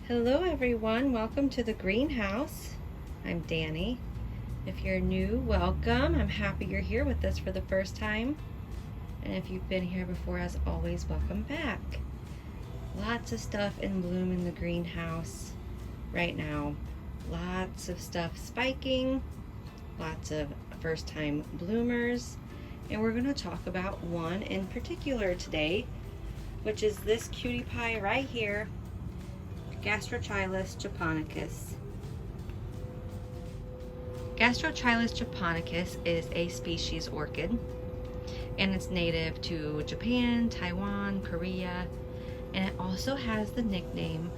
Hello everyone, welcome to the greenhouse. I'm Danny. If you're new, welcome. I'm happy you're here with us for the first time. And if you've been here before, as always, welcome back. Lots of stuff in bloom in the greenhouse right now. Lots of stuff spiking, lots of first time bloomers. And we're going to talk about one in particular today, which is this cutie pie right here. Gastrochilus japonicus. Gastrochilus japonicus is a species orchid, and it's native to Japan, Taiwan, Korea, and it also has the nickname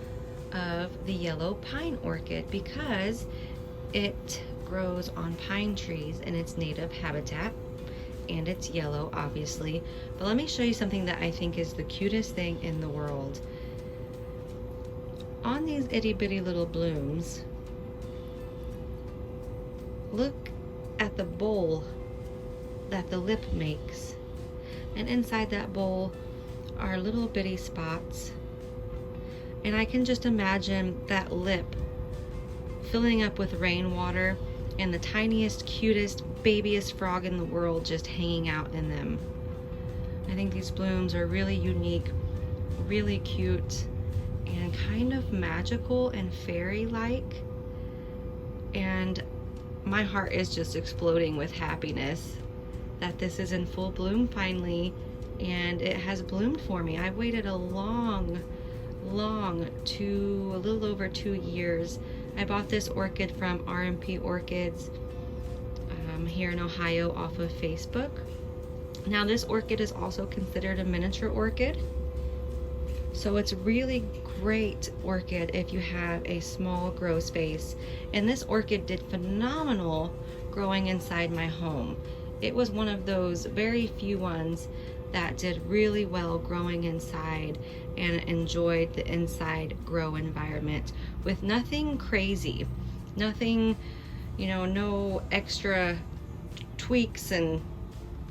of the yellow pine orchid because it grows on pine trees in its native habitat, and it's yellow, obviously. But let me show you something that I think is the cutest thing in the world. On these itty bitty little blooms, look at the bowl that the lip makes, and inside that bowl are little bitty spots, and I can just imagine that lip filling up with rainwater and the tiniest, cutest, babiest frog in the world just hanging out in them. I think these blooms are really unique, really cute, and kind of magical and fairy-like, and my heart is just exploding with happiness that this is in full bloom finally, and it has bloomed for me. I've waited a little over 2 years. I bought this orchid from R&P Orchids here in Ohio off of Facebook. Now this orchid is also considered a miniature orchid, so it's really great orchid if you have a small grow space. And this orchid did phenomenal growing inside my home. It was one of those very few ones that did really well growing inside and enjoyed the inside grow environment with nothing crazy, nothing, no extra tweaks and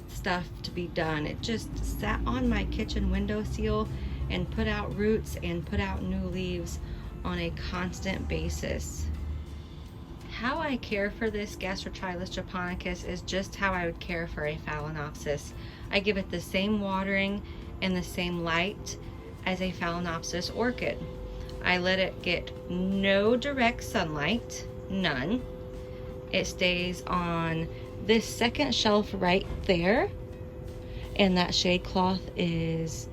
stuff to be done. It just sat on my kitchen windowsill and put out roots and put out new leaves on a constant basis. How I care for this Gastrochilus japonicus is just how I would care for a Phalaenopsis. I give it the same watering and the same light as a Phalaenopsis orchid. I let it get no direct sunlight, none. It stays on this second shelf right there, and that shade cloth is,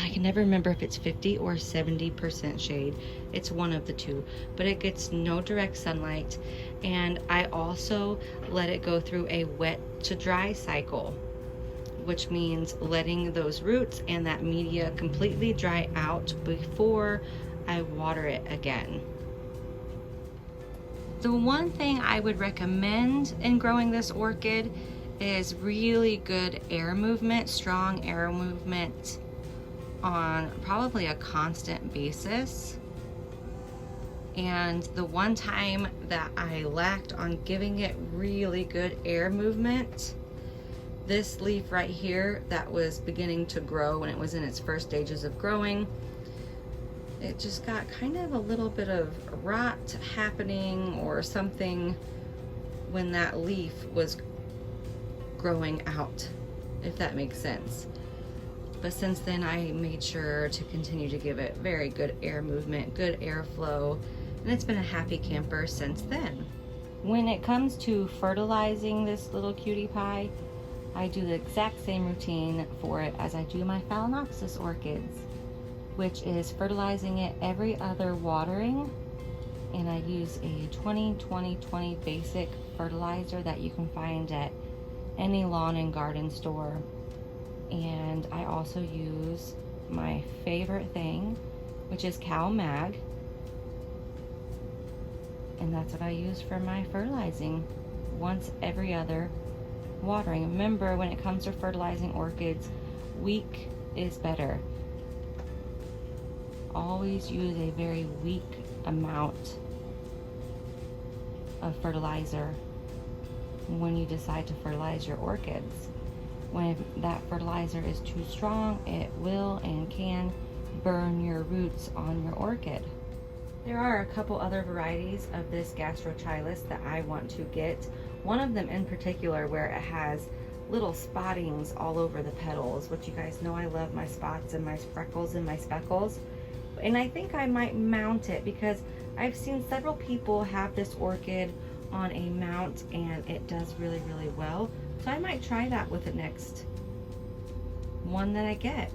I can never remember if it's 50 or 70% shade. It's one of the two, but it gets no direct sunlight. And I also let it go through a wet to dry cycle, which means letting those roots and that media completely dry out before I water it again. The one thing I would recommend in growing this orchid is really good air movement, strong air movement on probably a constant basis. And the one time that I lacked on giving it really good air movement, this leaf right here that was beginning to grow when it was in its first stages of growing, it just got kind of a little bit of rot happening or something when that leaf was growing out, if that makes sense. But since then, I made sure to continue to give it very good air movement, good airflow, and it's been a happy camper since then. When it comes to fertilizing this little cutie pie, I do the exact same routine for it as I do my Phalaenopsis orchids, which is fertilizing it every other watering. And I use a 20-20-20 basic fertilizer that you can find at any lawn and garden store. And I also use my favorite thing, which is Cow Mag, and that's what I use for my fertilizing once every other watering. Remember, when it comes to fertilizing orchids, weak is better. Always use a very weak amount of fertilizer when you decide to fertilize your orchids. When that fertilizer is too strong, it will and can burn your roots on your orchid. There are a couple other varieties of this Gastrochilus that I want to get. One of them in particular where it has little spottings all over the petals, which you guys know I love my spots and my freckles and my speckles. And I think I might mount it because I've seen several people have this orchid on a mount and it does really, really well. So I might try that with the next one that I get.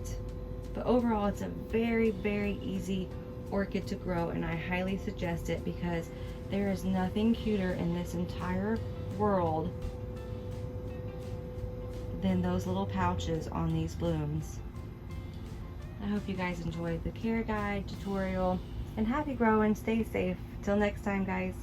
But overall, it's a very, very easy orchid to grow, and I highly suggest it because there is nothing cuter in this entire world than those little pouches on these blooms. I hope you guys enjoyed the care guide tutorial, and happy growing. Stay safe. Till next time, guys.